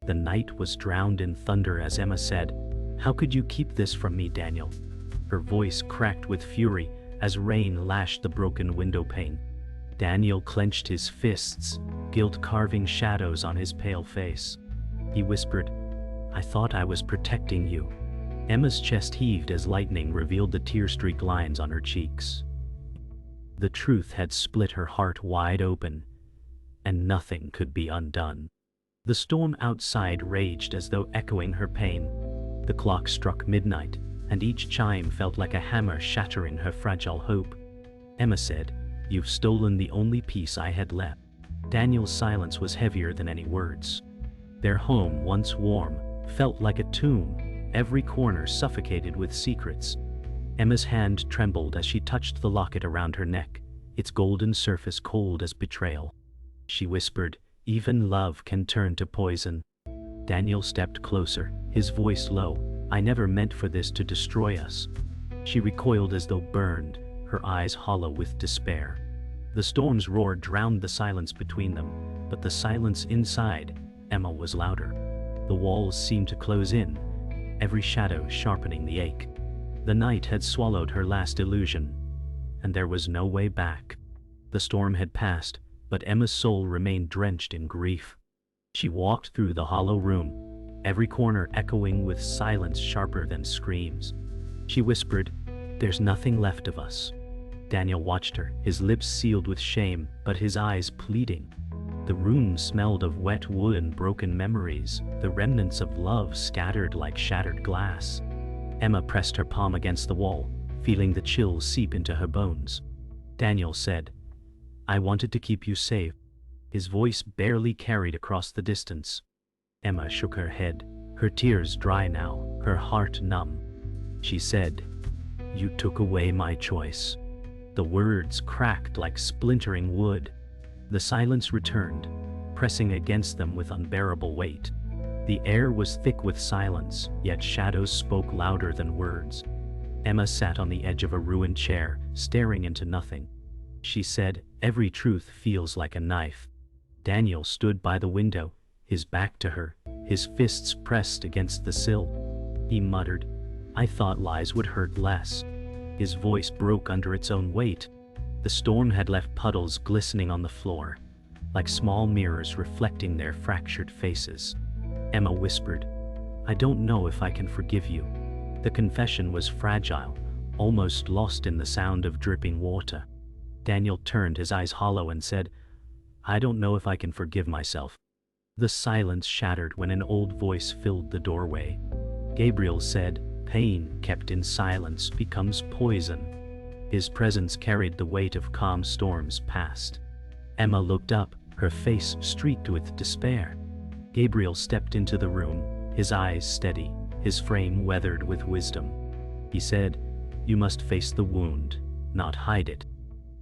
The night was drowned in thunder as Emma said, "How could you keep this from me, Daniel?" Her voice cracked with fury as rain lashed the broken window pane. Daniel clenched his fists, guilt carving shadows on his pale face. He whispered, "I thought I was protecting you." Emma's chest heaved as lightning revealed the tear-streaked lines on her cheeks. The truth had split her heart wide open, and nothing could be undone. The storm outside raged as though echoing her pain. The clock struck midnight, and each chime felt like a hammer shattering her fragile hope. Emma said, "You've stolen the only peace I had left." Daniel's silence was heavier than any words. Their home, once warm, felt like a tomb, every corner suffocated with secrets. Emma's hand trembled as she touched the locket around her neck, its golden surface cold as betrayal. She whispered, "Even love can turn to poison." Daniel stepped closer, his voice low. "I never meant for this to destroy us." She recoiled as though burned, her eyes hollow with despair. The storm's roar drowned the silence between them, but the silence inside Emma was louder. The walls seemed to close in, every shadow sharpening the ache. The night had swallowed her last illusion, and there was no way back. The storm had passed, but Emma's soul remained drenched in grief. She walked through the hollow room, every corner echoing with silence sharper than screams. She whispered, "There's nothing left of us." Daniel watched her, his lips sealed with shame, but his eyes pleading. The room smelled of wet wood and broken memories, the remnants of love scattered like shattered glass. Emma pressed her palm against the wall, feeling the chill seep into her bones. Daniel said, "I wanted to keep you safe." His voice barely carried across the distance. Emma shook her head, her tears dry now, her heart numb. She said, "You took away my choice." The words cracked like splintering wood. The silence returned, pressing against them with unbearable weight. The air was thick with silence, yet shadows spoke louder than words. Emma sat on the edge of a ruined chair, staring into nothing. She said, "Every truth feels like a knife." Daniel stood by the window, his back to her, his fists pressed against the sill. He muttered, "I thought lies would hurt less." His voice broke under its own weight. The storm had left puddles glistening on the floor, like small mirrors reflecting their fractured faces. Emma whispered, "I don't know if I can forgive you." The confession was fragile, almost lost in the sound of dripping water. Daniel turned, his eyes hollow, and said, "I don't know if I can forgive myself." The silence shattered when an old voice filled the doorway. Gabriel said, "Pain kept in silence becomes poison." His presence carried the weight of calm storms past. Emma looked up, her face streaked with despair. Gabriel stepped into the room, his eyes steady, his frame weathered with wisdom. He said, "You must face the wound, not hide it."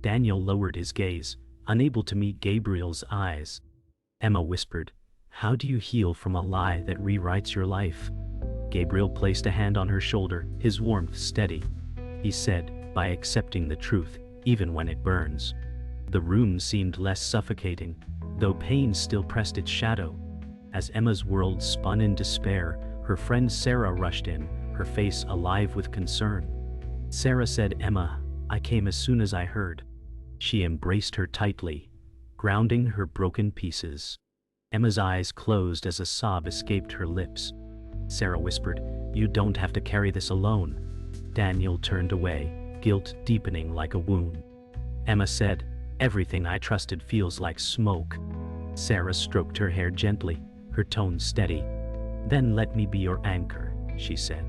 Daniel lowered his gaze, unable to meet Gabriel's eyes. Emma whispered, "How do you heal from a lie that rewrites your life?" Gabriel placed a hand on her shoulder, his warmth steady. He said, "By accepting the truth, even when it burns." The room seemed less suffocating, though pain still pressed its shadow. As Emma's world spun in despair, her friend Sarah rushed in, her face alive with concern. Sarah said, "Emma, I came as soon as I heard." She embraced her tightly, grounding her broken pieces. Emma's eyes closed as a sob escaped her lips. Sarah whispered, "You don't have to carry this alone." Daniel turned away, guilt deepening like a wound. Emma said, "Everything I trusted feels like smoke." Sarah stroked her hair gently, her tone steady. "Then let me be your anchor," she said.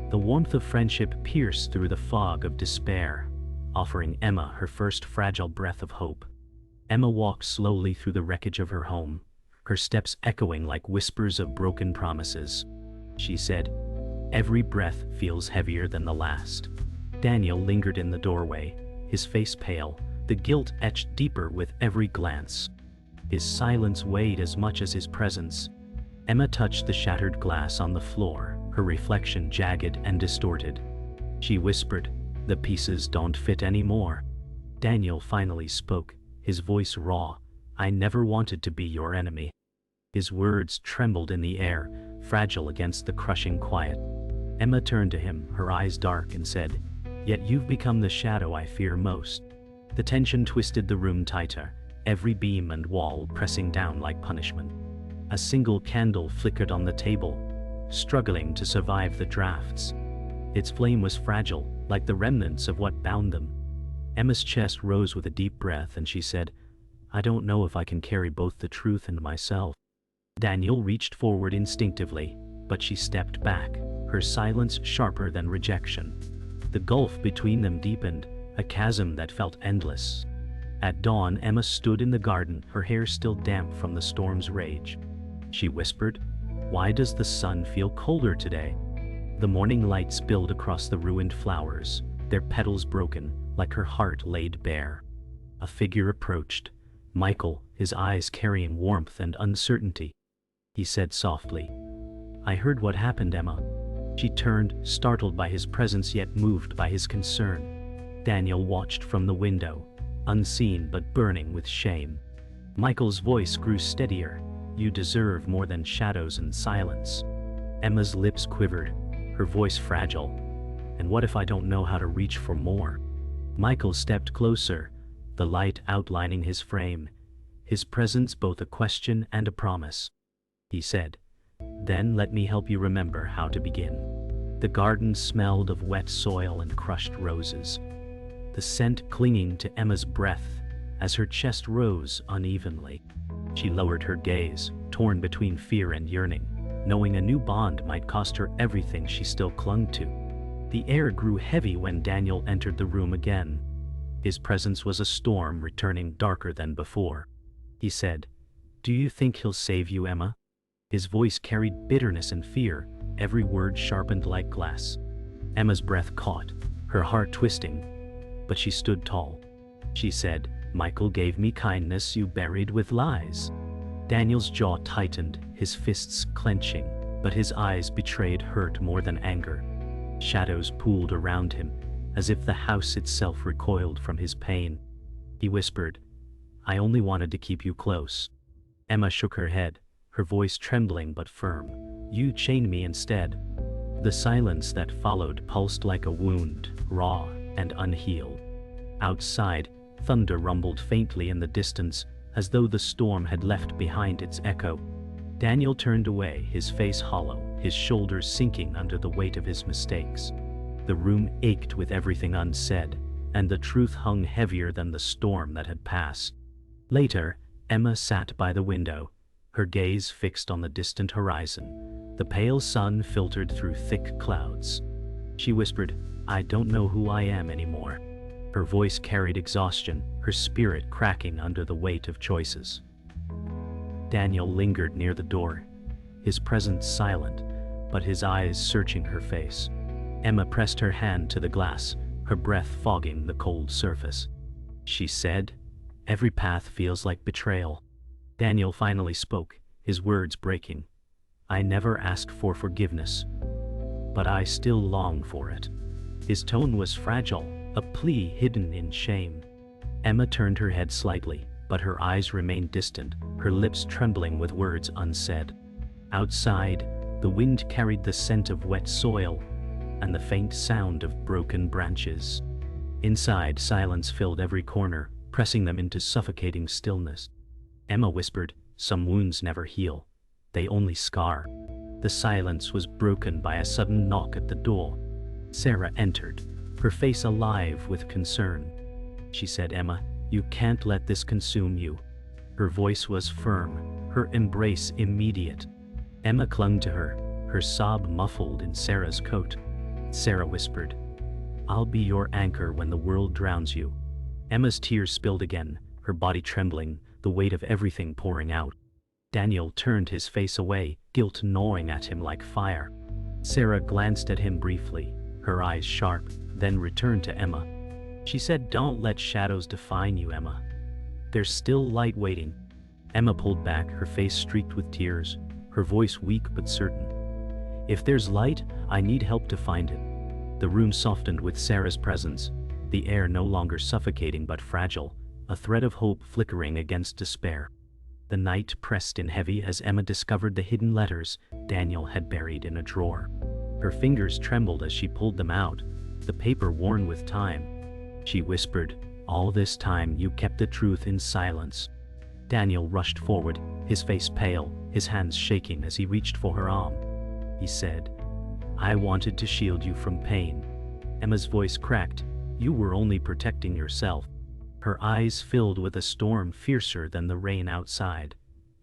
The warmth of friendship pierced through the fog of despair, offering Emma her first fragile breath of hope. Emma walked slowly through the wreckage of her home, her steps echoing like whispers of broken promises. She said, "Every breath feels heavier than the last." Daniel lingered in the doorway, his face pale, the guilt etched deeper with every glance. His silence weighed as much as his presence. Emma touched the shattered glass on the floor, her reflection jagged and distorted. She whispered, "The pieces don't fit anymore." Daniel finally spoke, his voice raw, "I never wanted to be your enemy." His words trembled in the air, fragile against the crushing quiet. Emma turned to him, her eyes dark, and said, "Yet you've become the shadow I fear most." The tension twisted the room tighter, every beam and wall pressing down like punishment. A single candle flickered on the table, struggling to survive the drafts. Its flame was fragile, like the remnants of what bound them. Emma's chest rose with a deep breath, and she said, "I don't know if I can carry both the truth and myself." Daniel reached forward instinctively, but she stepped back, her silence sharper than rejection. The gulf between them deepened, a chasm that felt endless. At dawn, Emma stood in the garden, her hair still damp from the storm's rage. She whispered, "Why does the sun feel colder today?" The morning light spilled across the ruined flowers, their petals broken, like her heart laid bare. A figure approached, Michael, his eyes carrying warmth and uncertainty. He said softly, "I heard what happened, Emma." She turned, startled by his presence yet moved by his concern. Daniel watched from the window, unseen but burning with shame. Michael's voice grew steadier. "You deserve more than shadows and silence." Emma's lips quivered, her voice fragile. "And what if I don't know how to reach for more?" Michael stepped closer, the light outlining his frame, his presence both a question and a promise. He said, "Then let me help you remember how to begin." The garden smelled of wet soil and crushed roses, the scent clinging to Emma's breath as her chest rose unevenly. She lowered her gaze, torn between fear and yearning, knowing a new bond might cost her everything she still clung to. The air grew heavy when Daniel entered the room again. His presence was a storm returning darker than before. He said, "Do you think he'll save you, Emma?" His voice carried bitterness and fear, every word sharpened like glass. Emma's breath caught, her heart twisting, but she stood tall. She said, "Michael gave me kindness you buried with lies." Daniel's jaw tightened, his fists clenching, but his eyes betrayed hurt more than anger. Shadows pooled around him, as if the house itself recoiled from his pain. He whispered, "I only wanted to keep you close." Emma shook her head, her voice trembling but firm. "You chained me instead." The silence that followed pulsed like a wound, raw and unhealed. Outside, thunder rumbled faintly in the distance, as though the storm had left behind its echo. Daniel turned away, his face hollow, his shoulders sinking under the weight of his mistakes. The room ached with everything unsaid, and the truth hung heavier than the storm that had passed. Later, Emma sat by the window, her gaze fixed on the distant horizon. The pale sun filtered through thick clouds. She whispered, "I don't know who I am anymore." Her voice carried exhaustion, her spirit cracking under the weight of choices. Daniel lingered near the door, his presence silent, but his eyes searching her face. Emma pressed her hand to the glass, her breath fogging the cold surface. She said, "Every path feels like betrayal." Daniel finally spoke, his words breaking. "I never asked for forgiveness, but I still long for it." His tone was fragile, a plea hidden in shame. Emma turned her head slightly, but her eyes remained distant, her lips trembling with words unsaid. Outside, the wind carried the scent of wet soil and the faint sound of broken branches. Inside, silence filled every corner, pressing them into suffocating stillness. Emma whispered, "Some wounds never heal. They only scar." The silence was broken by a sudden knock at the door. Sarah entered, her face alive with concern. She said, "Emma, you can't let this consume you." Her voice was firm, her embrace immediate. Emma clung to her, her sob muffled in Sarah's coat. Sarah whispered, "I'll be your anchor when the world drowns you." Emma's tears spilled again, her body trembling, the weight of everything pouring out. Daniel turned his face away, guilt gnawing at him like fire. Sarah glanced at him briefly, her eyes sharp, then returned to Emma. She said, "Don't let shadows define you, Emma. There's still light waiting." Emma pulled back, her face streaked with tears, her voice weak but certain. "If there's light, I need help to find it." The room softened with Sarah's presence, the air no longer suffocating but fragile, a thread of hope flickering against despair. The night pressed in heavy as Emma discovered the hidden letters Daniel had buried in a drawer. Her fingers trembled as she pulled them out, the paper worn with time. She whispered, "All this time you kept the truth in silence." Daniel rushed forward, his face pale, his hands shaking as he reached for her arm. He said, "I wanted to shield you from pain." Emma's voice cracked. "You were only protecting yourself." Her eyes filled with a storm fiercer than the rain outside.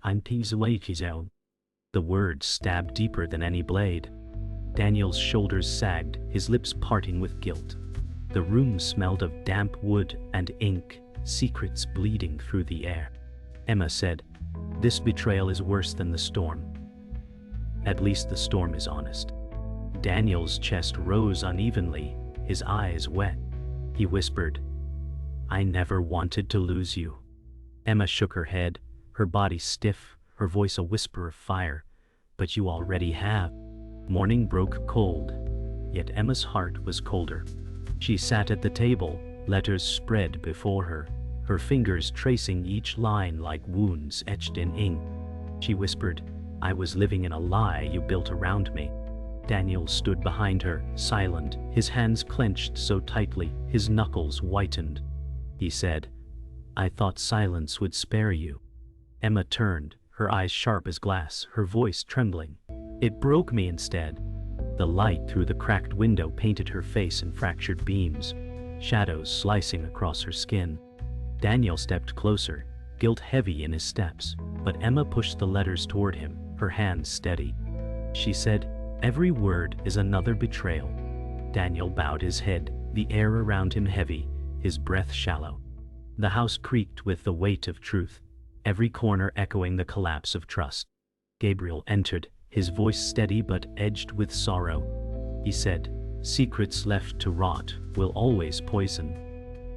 "I'm The words stabbed deeper than any blade. Daniel's shoulders sagged, his lips parting with guilt. The room smelled of damp wood and ink, secrets bleeding through the air. Emma said, "This betrayal is worse than the storm. At least the storm is honest." Daniel's chest rose unevenly, his eyes wet. He whispered, "I never wanted to lose you." Emma shook her head, her body stiff, her voice a whisper of fire. "But you already have." Morning broke cold, yet Emma's heart was colder. She sat at the table, letters spread before her, her fingers tracing each line like wounds etched in ink. She whispered, "I was living in a lie you built around me." Daniel stood behind her, silent, his hands clenched so tightly, his knuckles whitened. He said, "I thought silence would spare you." Emma turned, her eyes sharp as glass, her voice trembling. "It broke me instead." The light through the cracked window painted her face in fractured beams, shadows slicing across her skin. Daniel stepped closer, guilt heavy in his steps, but Emma pushed the letters toward him, her hands steady. She said, "Every word is another betrayal." Daniel bowed his head, the air around him heavy, his breath shallow. The house creaked with the weight of truth, every corner echoing the collapse of trust. Gabriel entered, his voice steady but edged with sorrow. He said, "Secrets left to rot will always poison."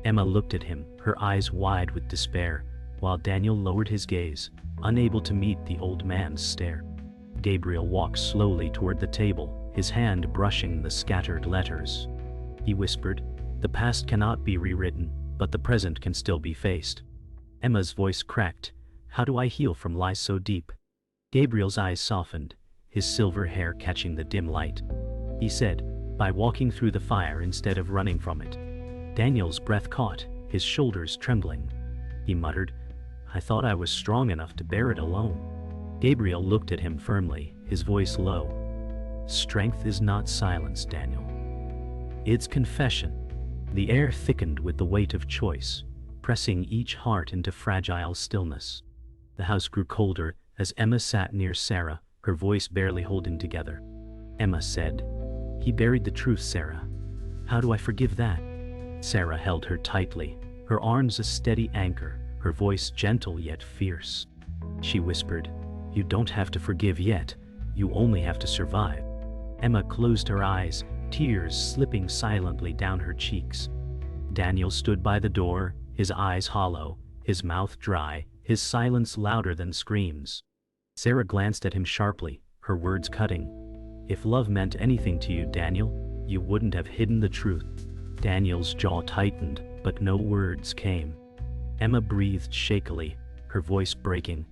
Emma looked at him, her eyes wide with despair, while Daniel lowered his gaze, unable to meet the old man's stare. Gabriel walked slowly toward the table, his hand brushing the scattered letters. He whispered, "The past cannot be rewritten, but the present can still be faced." Emma's voice cracked. "How do I heal from lies so deep?" Gabriel's eyes softened, his silver hair catching the dim light. He said, "By walking through the fire instead of running from it." Daniel's breath caught, his shoulders trembling. He muttered, "I thought I was strong enough to bear it alone." Gabriel looked at him firmly, his voice low. "Strength is not silence, Daniel. It's confession." The air thickened with the weight of choice, pressing each heart into fragile stillness. The house grew colder as Emma sat near Sarah, her voice barely holding together. Emma said, "He buried the truth, Sarah. How do I forgive that?" Sarah held her tightly, her arms a steady anchor, her voice gentle yet fierce. She whispered, "You don't have to forgive yet, you only have to survive." Emma closed her eyes, tears slipping silently down her cheeks. Daniel stood by the door, his eyes hollow, his mouth dry, his silence louder than screams. Sarah glanced at him sharply, her words cutting. "If love meant anything to you, Daniel, you wouldn't have hidden the truth." Daniel's jaw tightened, but no words came. Emma breathed shakily, her voice breaking.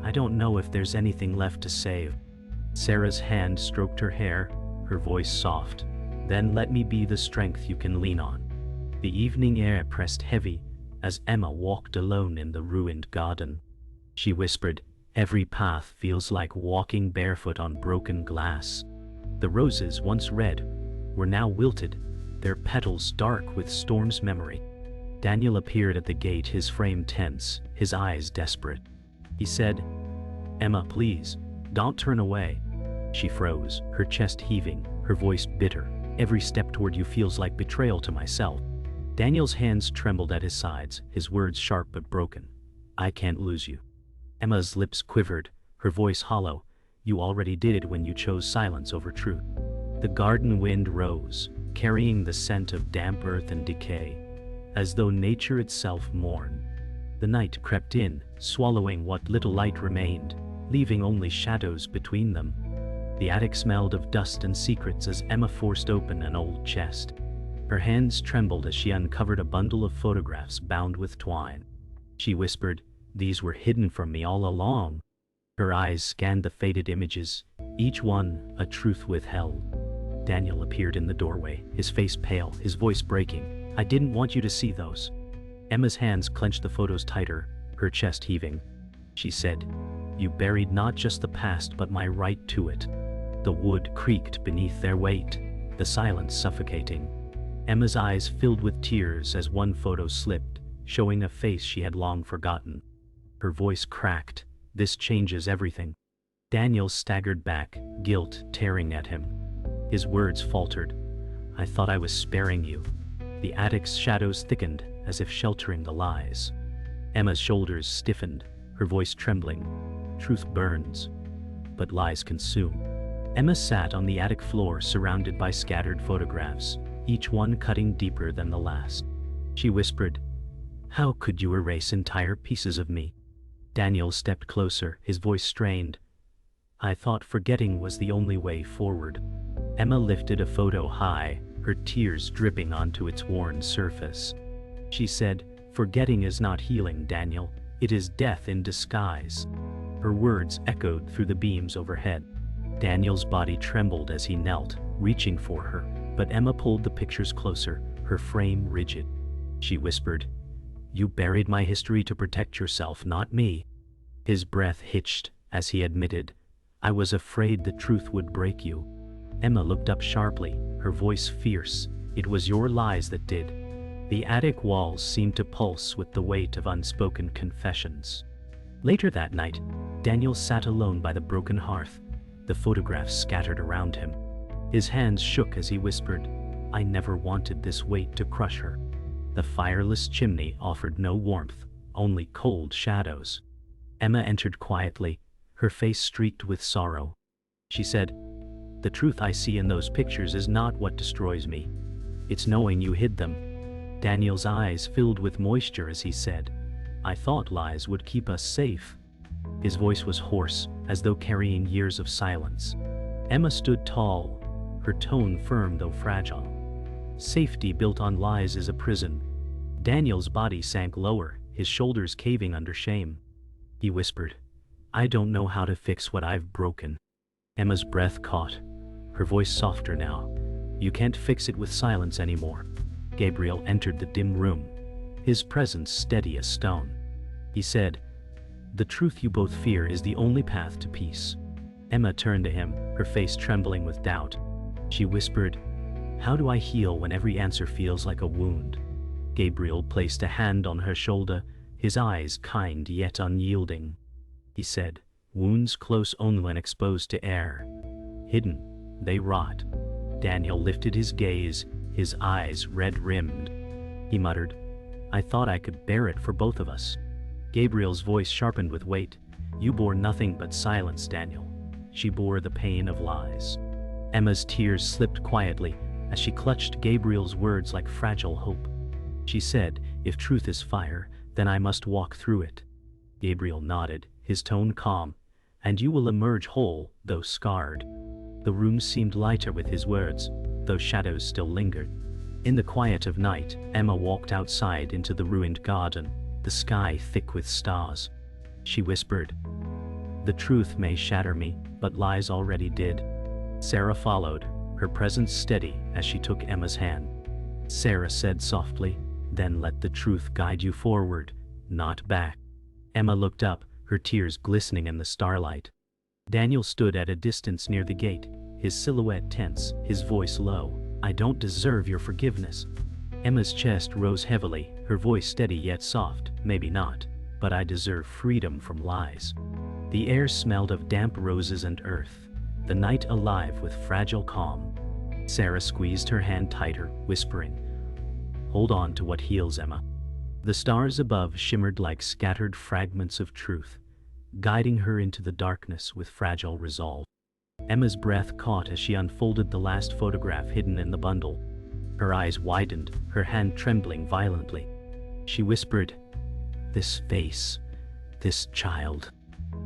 "I don't know if there's anything left to save." Sarah's hand stroked her hair, her voice soft. "Then let me be the strength you can lean on." The evening air pressed heavy as Emma walked alone in the ruined garden. She whispered, "Every path feels like walking barefoot on broken glass." The roses, once red, were now wilted, their petals dark with storm's memory. Daniel appeared at the gate, his frame tense, his eyes desperate. He said, "Emma, please, don't turn away." She froze, her chest heaving, her voice bitter. "Every step toward you feels like betrayal to myself." Daniel's hands trembled at his sides, his words sharp but broken. "I can't lose you." Emma's lips quivered, her voice hollow. "You already did it when you chose silence over truth." The garden wind rose, carrying the scent of damp earth and decay, as though nature itself mourned. The night crept in, swallowing what little light remained, leaving only shadows between them. The attic smelled of dust and secrets as Emma forced open an old chest. Her hands trembled as she uncovered a bundle of photographs bound with twine. She whispered, These were hidden from me all along. Her eyes scanned the faded images, each one a truth withheld. Daniel appeared in the doorway, his face pale, his voice breaking. I didn't want you to see those. Emma's hands clenched the photos tighter, her chest heaving. She said, you buried not just the past but my right to it. The wood creaked beneath their weight, the silence suffocating. Emma's eyes filled with tears as one photo slipped, showing a face she had long forgotten. Her voice cracked. This changes everything. Daniel staggered back, guilt tearing at him. His words faltered. I thought I was sparing you. The attic's shadows thickened, as if sheltering the lies. Emma's shoulders stiffened, her voice trembling. Truth burns, but lies consume. Emma sat on the attic floor surrounded by scattered photographs, each one cutting deeper than the last. She whispered, how could you erase entire pieces of me? Daniel stepped closer, his voice strained. I thought forgetting was the only way forward. Emma lifted a photo high, her tears dripping onto its worn surface. She said, forgetting is not healing, Daniel. It is death in disguise. Her words echoed through the beams overhead. Daniel's body trembled as he knelt, reaching for her, but Emma pulled the pictures closer, her frame rigid. She whispered, you buried my history to protect yourself, not me. His breath hitched as he admitted, I was afraid the truth would break you. Emma looked up sharply, her voice fierce. It was your lies that did. The attic walls seemed to pulse with the weight of unspoken confessions. Later that night, Daniel sat alone by the broken hearth, the photographs scattered around him. His hands shook as he whispered, I never wanted this weight to crush her. The fireless chimney offered no warmth, only cold shadows. Emma entered quietly, her face streaked with sorrow. She said, the truth I see in those pictures is not what destroys me. It's knowing you hid them. Daniel's eyes filled with moisture as he said, I thought lies would keep us safe. His voice was hoarse, as though carrying years of silence. Emma stood tall, her tone firm though fragile. Safety built on lies is a prison. Daniel's body sank lower, his shoulders caving under shame. He whispered, I don't know how to fix what I've broken. Emma's breath caught, her voice softer now. You can't fix it with silence anymore. Gabriel entered the dim room, his presence steady as stone. He said, the truth you both fear is the only path to peace. Emma turned to him, her face trembling with doubt. She whispered, how do I heal when every answer feels like a wound? Gabriel placed a hand on her shoulder, his eyes kind yet unyielding. He said, wounds close only when exposed to air. Hidden, they rot. Daniel lifted his gaze, his eyes red-rimmed. He muttered, I thought I could bear it for both of us. Gabriel's voice sharpened with weight. You bore nothing but silence, Daniel. She bore the pain of lies. Emma's tears slipped quietly as she clutched Gabriel's words like fragile hope. She said, if truth is fire, then I must walk through it. Gabriel nodded, his tone calm, and you will emerge whole, though scarred. The room seemed lighter with his words, though shadows still lingered. In the quiet of night, Emma walked outside into the ruined garden, the sky thick with stars. She whispered, the truth may shatter me, but lies already did. Sarah followed, her presence steady as she took Emma's hand. Sarah said softly, then let the truth guide you forward, not back. Emma looked up, her tears glistening in the starlight. Daniel stood at a distance near the gate, his silhouette tense, his voice low. I don't deserve your forgiveness. Emma's chest rose heavily, her voice steady yet soft. Maybe not, but I deserve freedom from lies. The air smelled of damp roses and earth, the night alive with fragile calm. Sarah squeezed her hand tighter, whispering, hold on to what heals, Emma. The stars above shimmered like scattered fragments of truth, guiding her into the darkness with fragile resolve. Emma's breath caught as she unfolded the last photograph hidden in the bundle. Her eyes widened, her hand trembling violently. She whispered, this face, this child.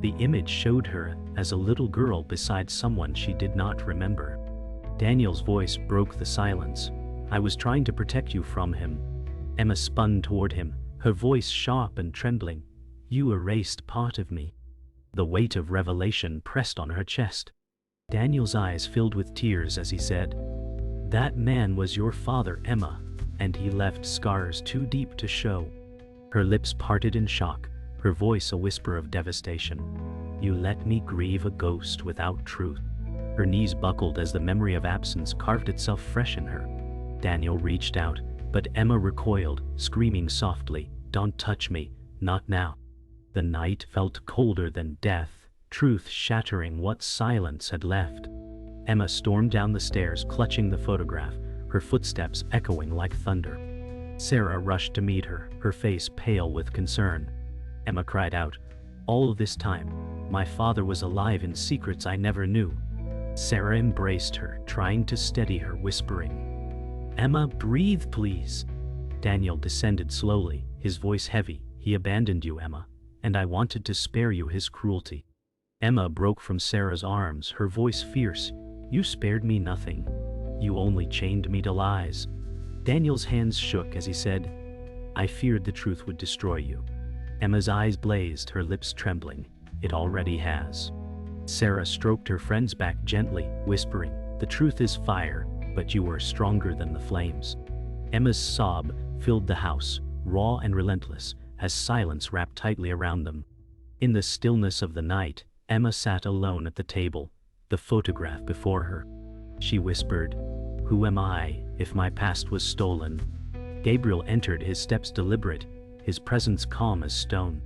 The image showed her as a little girl beside someone she did not remember. Daniel's voice broke the silence. I was trying to protect you from him. Emma spun toward him, her voice sharp and trembling. You erased part of me. The weight of revelation pressed on her chest. Daniel's eyes filled with tears as he said, "That man was your father, Emma, and he left scars too deep to show." Her lips parted in shock, her voice a whisper of devastation. "You let me grieve a ghost without truth." Her knees buckled as the memory of absence carved itself fresh in her. Daniel reached out, but Emma recoiled, screaming softly, "Don't touch me, not now." The night felt colder than death, truth shattering what silence had left. Emma stormed down the stairs, clutching the photograph, her footsteps echoing like thunder. Sarah rushed to meet her, her face pale with concern. Emma cried out, "All of this time, my father was alive in secrets I never knew." Sarah embraced her, trying to steady her, whispering, "Emma, breathe, please." Daniel descended slowly, his voice heavy. "He abandoned you, Emma, and I wanted to spare you his cruelty." Emma broke from Sarah's arms, her voice fierce. "You spared me nothing. You only chained me to lies." Daniel's hands shook as he said, "I feared the truth would destroy you." Emma's eyes blazed, her lips trembling. "It already has." Sarah stroked her friend's back gently, whispering, "The truth is fire, but you are stronger than the flames." Emma's sob filled the house, raw and relentless, as silence wrapped tightly around them. In the stillness of the night, Emma sat alone at the table, the photograph before her. She whispered, "Who am I, if my past was stolen?" Gabriel entered, his steps deliberate, his presence calm as stone.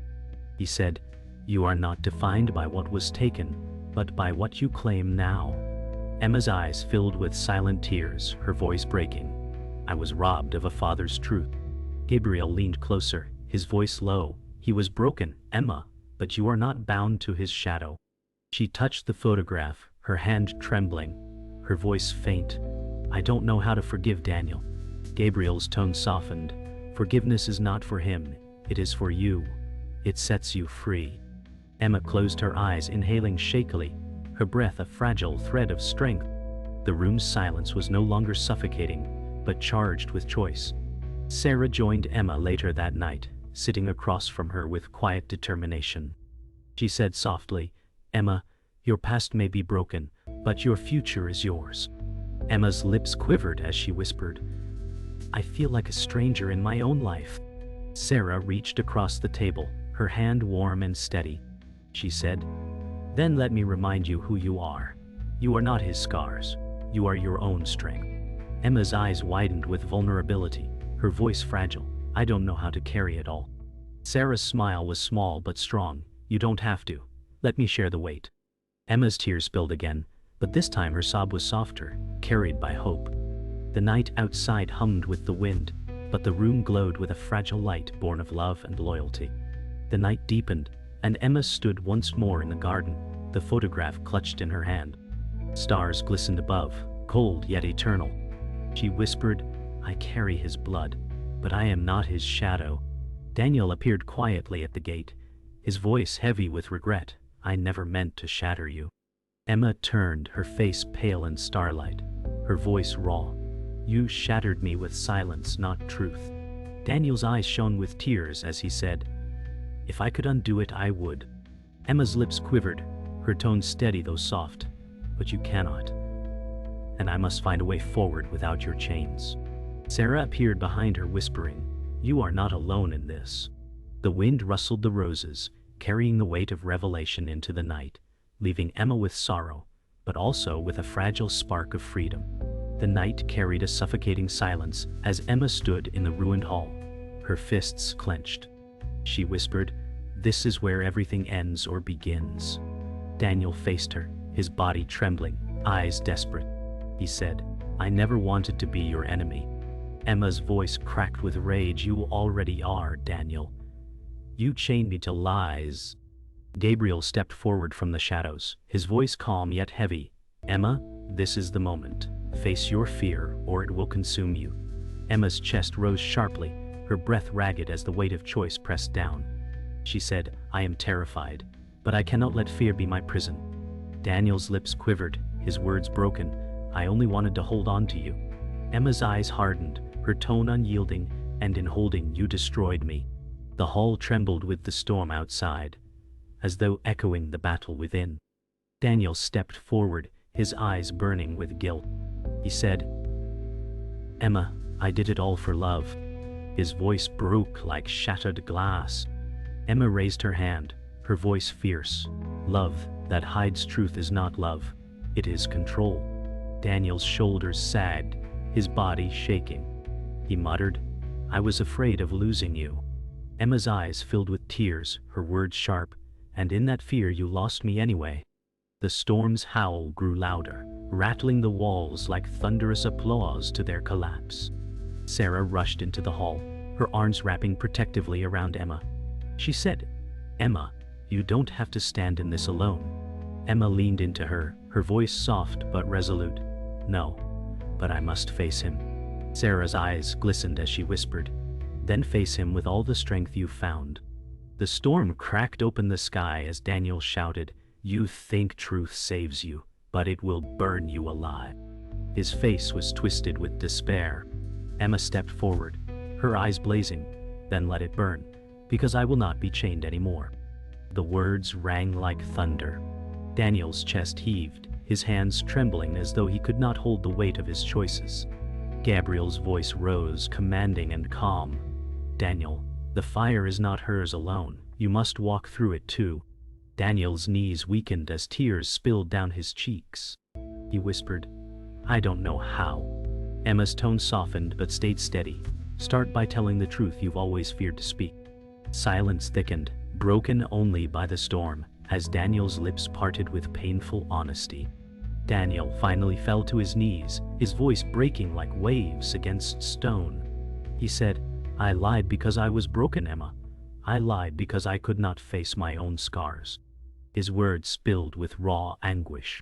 He said, "You are not defined by what was taken, but by what you claim now." Emma's eyes filled with silent tears, her voice breaking. "I was robbed of a father's truth." Gabriel leaned closer, his voice low. "He was broken, Emma, but you are not bound to his shadow." She touched the photograph, her hand trembling, her voice faint. "I don't know how to forgive Daniel." Gabriel's tone softened. "Forgiveness is not for him, it is for you. It sets you free." Emma closed her eyes, inhaling shakily, her breath a fragile thread of strength. The room's silence was no longer suffocating, but charged with choice. Sarah joined Emma later that night, sitting across from her with quiet determination. She said softly, "Emma, your past may be broken, but your future is yours." Emma's lips quivered as she whispered, "I feel like a stranger in my own life." Sarah reached across the table, her hand warm and steady. She said, "Then let me remind you who you are. You are not his scars. You are your own strength." Emma's eyes widened with vulnerability, her voice fragile. "I don't know how to carry it all." Sarah's smile was small but strong. "You don't have to. Let me share the weight." Emma's tears spilled again, but this time her sob was softer, carried by hope. The night outside hummed with the wind, but the room glowed with a fragile light born of love and loyalty. The night deepened, and Emma stood once more in the garden, the photograph clutched in her hand. Stars glistened above, cold yet eternal. She whispered, "I carry his blood, but I am not his shadow." Daniel appeared quietly at the gate, his voice heavy with regret. "I never meant to shatter you." Emma turned, her face pale in starlight, her voice raw. "You shattered me with silence, not truth." Daniel's eyes shone with tears as he said, "If I could undo it, I would." Emma's lips quivered, her tone steady though soft. "But you cannot. And I must find a way forward without your chains." Sarah appeared behind her, whispering, "You are not alone in this." The wind rustled the roses, carrying the weight of revelation into the night, leaving Emma with sorrow, but also with a fragile spark of freedom. The night carried a suffocating silence as Emma stood in the ruined hall, her fists clenched. She whispered, "This is where everything ends or begins." Daniel faced her, his body trembling, eyes desperate. He said, "I never wanted to be your enemy." Emma's voice cracked with rage. "You already are, Daniel. You chained me to lies." Gabriel stepped forward from the shadows, his voice calm yet heavy. "Emma, this is the moment. Face your fear, or it will consume you." Emma's chest rose sharply, her breath ragged as the weight of choice pressed down. She said, "I am terrified, but I cannot let fear be my prison." Daniel's lips quivered, his words broken. "I only wanted to hold on to you." Emma's eyes hardened, her tone unyielding, "And in holding you destroyed me." The hall trembled with the storm outside, as though echoing the battle within. Daniel stepped forward, his eyes burning with guilt. He said, "Emma, I did it all for love." His voice broke like shattered glass. Emma raised her hand, her voice fierce. "Love that hides truth is not love, it is control." Daniel's shoulders sagged, his body shaking. He muttered, "I was afraid of losing you." Emma's eyes filled with tears, her words sharp, "And in that fear you lost me anyway." The storm's howl grew louder, rattling the walls like thunderous applause to their collapse. Sarah rushed into the hall, her arms wrapping protectively around Emma. She said, "Emma, you don't have to stand in this alone." Emma leaned into her, her voice soft but resolute. "No, but I must face him." Sarah's eyes glistened as she whispered, "Then face him with all the strength you've found." The storm cracked open the sky as Daniel shouted, "You think truth saves you, but it will burn you alive." His face was twisted with despair. Emma stepped forward, her eyes blazing. "Then let it burn, because I will not be chained anymore." The words rang like thunder. Daniel's chest heaved, his hands trembling as though he could not hold the weight of his choices. Gabriel's voice rose, commanding and calm. "Daniel, the fire is not hers alone, you must walk through it too." Daniel's knees weakened as tears spilled down his cheeks. He whispered, "I don't know how." Emma's tone softened but stayed steady. "Start by telling the truth you've always feared to speak." Silence thickened, broken only by the storm, as Daniel's lips parted with painful honesty. Daniel finally fell to his knees, his voice breaking like waves against stone. He said, "I lied because I was broken, Emma. I lied because I could not face my own scars." His words spilled with raw anguish.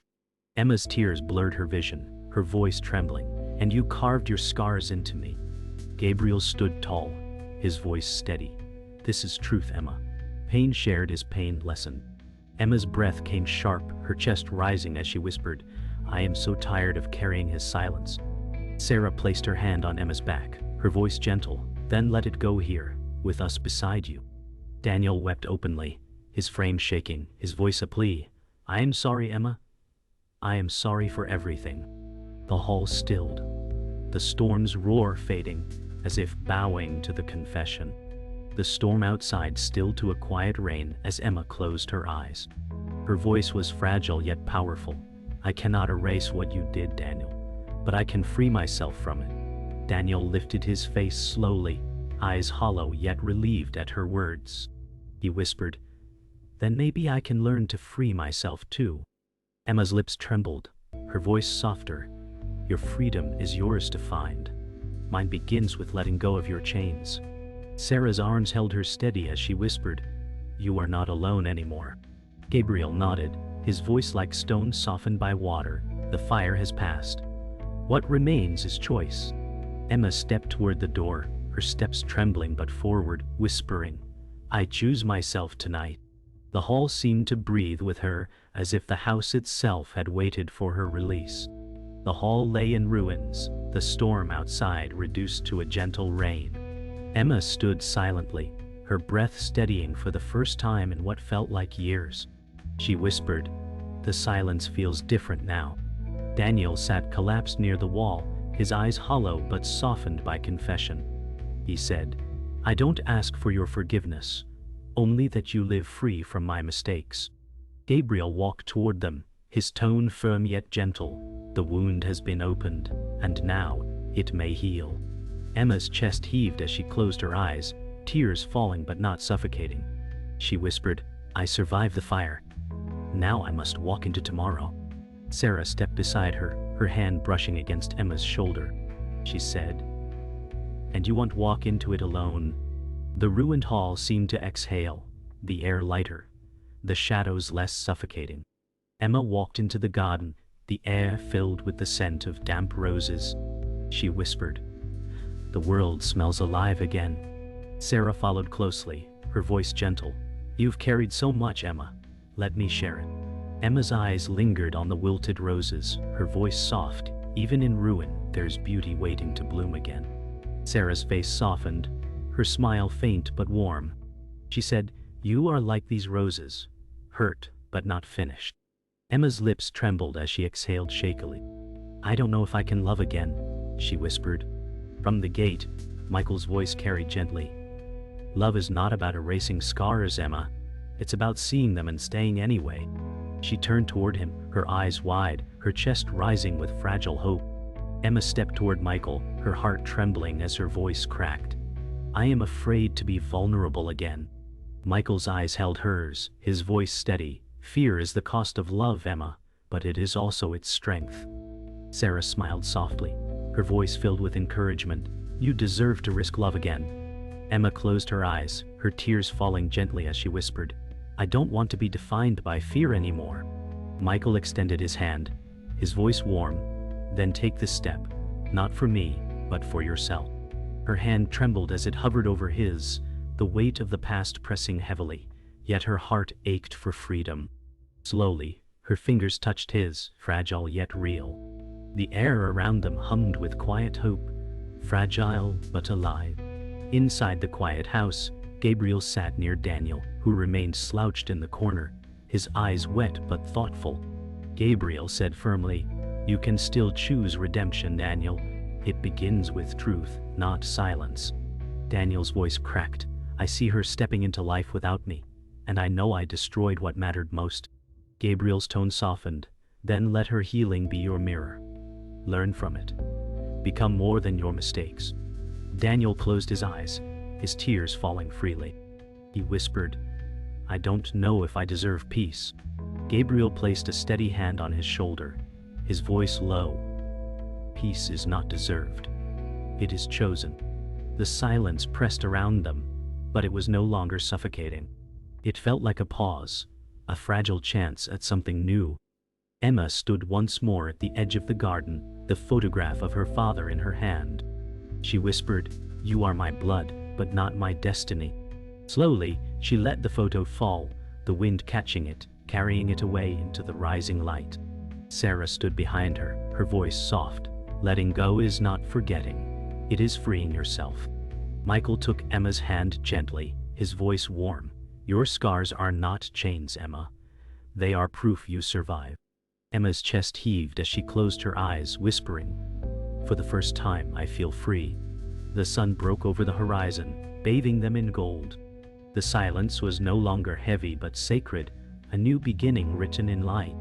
Emma's tears blurred her vision, her voice trembling. "And you carved your scars into me." Gabriel stood tall, his voice steady. "This is truth, Emma. Pain shared is pain lessened." Emma's breath came sharp, her chest rising as she whispered, "I am so tired of carrying his silence." Sarah placed her hand on Emma's back, her voice gentle. "Then let it go here, with us beside you." Daniel wept openly, his frame shaking, his voice a plea. "I am sorry, Emma. I am sorry for everything." The hall stilled, the storm's roar fading, as if bowing to the confession. The storm outside stilled to a quiet rain as Emma closed her eyes. Her voice was fragile yet powerful. "I cannot erase what you did, Daniel, but I can free myself from it." Daniel lifted his face slowly, eyes hollow yet relieved at her words. He whispered, "Then maybe I can learn to free myself too." Emma's lips trembled, her voice softer. "Your freedom is yours to find. Mine begins with letting go of your chains." Sarah's arms held her steady as she whispered, "You are not alone anymore." Gabriel nodded, his voice like stone softened by water. "The fire has passed. What remains is choice." Emma stepped toward the door, her steps trembling but forward, whispering, "I choose myself tonight." The hall seemed to breathe with her, as if the house itself had waited for her release. The hall lay in ruins, the storm outside reduced to a gentle rain. Emma stood silently, her breath steadying for the first time in what felt like years. She whispered, "The silence feels different now." Daniel sat collapsed near the wall, his eyes hollow but softened by confession. He said, "I don't ask for your forgiveness, only that you live free from my mistakes." Gabriel walked toward them, his tone firm yet gentle. "The wound has been opened, and now it may heal." Emma's chest heaved as she closed her eyes, tears falling but not suffocating. She whispered, "I survived the fire. Now I must walk into tomorrow." Sarah stepped beside her, her hand brushing against Emma's shoulder. She said, "And you won't walk into it alone." The ruined hall seemed to exhale, the air lighter, the shadows less suffocating. Emma walked into the garden, the air filled with the scent of damp roses. She whispered, "The world smells alive again." Sarah followed closely, her voice gentle. "You've carried so much, Emma. Let me share it." Emma's eyes lingered on the wilted roses, her voice soft. "Even in ruin, there's beauty waiting to bloom again." Sarah's face softened, her smile faint but warm. She said, "You are like these roses, hurt but not finished." Emma's lips trembled as she exhaled shakily. "I don't know if I can love again," she whispered. From the gate, Michael's voice carried gently. "Love is not about erasing scars, Emma. It's about seeing them and staying anyway." She turned toward him, her eyes wide, her chest rising with fragile hope. Emma stepped toward Michael, her heart trembling as her voice cracked. "I am afraid to be vulnerable again." Michael's eyes held hers, his voice steady. "Fear is the cost of love, Emma, but it is also its strength." Sarah smiled softly, her voice filled with encouragement. "You deserve to risk love again." Emma closed her eyes, her tears falling gently as she whispered, "I don't want to be defined by fear anymore." Michael extended his hand, his voice warm. "Then take this step, not for me, but for yourself." Her hand trembled as it hovered over his, the weight of the past pressing heavily, yet her heart ached for freedom. Slowly, her fingers touched his, fragile yet real. The air around them hummed with quiet hope, fragile but alive. Inside the quiet house, Gabriel sat near Daniel, who remained slouched in the corner, his eyes wet but thoughtful. Gabriel said firmly, "You can still choose redemption, Daniel. It begins with truth, not silence." Daniel's voice cracked. "I see her stepping into life without me, and I know I destroyed what mattered most." Gabriel's tone softened. "Then let her healing be your mirror. Learn from it. Become more than your mistakes." Daniel closed his eyes, his tears falling freely. He whispered, "I don't know if I deserve peace." Gabriel placed a steady hand on his shoulder, his voice low. "Peace is not deserved. It is chosen." The silence pressed around them, but it was no longer suffocating. It felt like a pause, a fragile chance at something new. Emma stood once more at the edge of the garden, the photograph of her father in her hand. She whispered, "You are my blood, but not my destiny." Slowly, she let the photo fall, the wind catching it, carrying it away into the rising light. Sarah stood behind her, her voice soft. "Letting go is not forgetting. It is freeing yourself." Michael took Emma's hand gently, his voice warm. "Your scars are not chains, Emma. They are proof you survive." Emma's chest heaved as she closed her eyes, whispering, "For the first time I feel free." The sun broke over the horizon, bathing them in gold. The silence was no longer heavy but sacred, a new beginning written in light.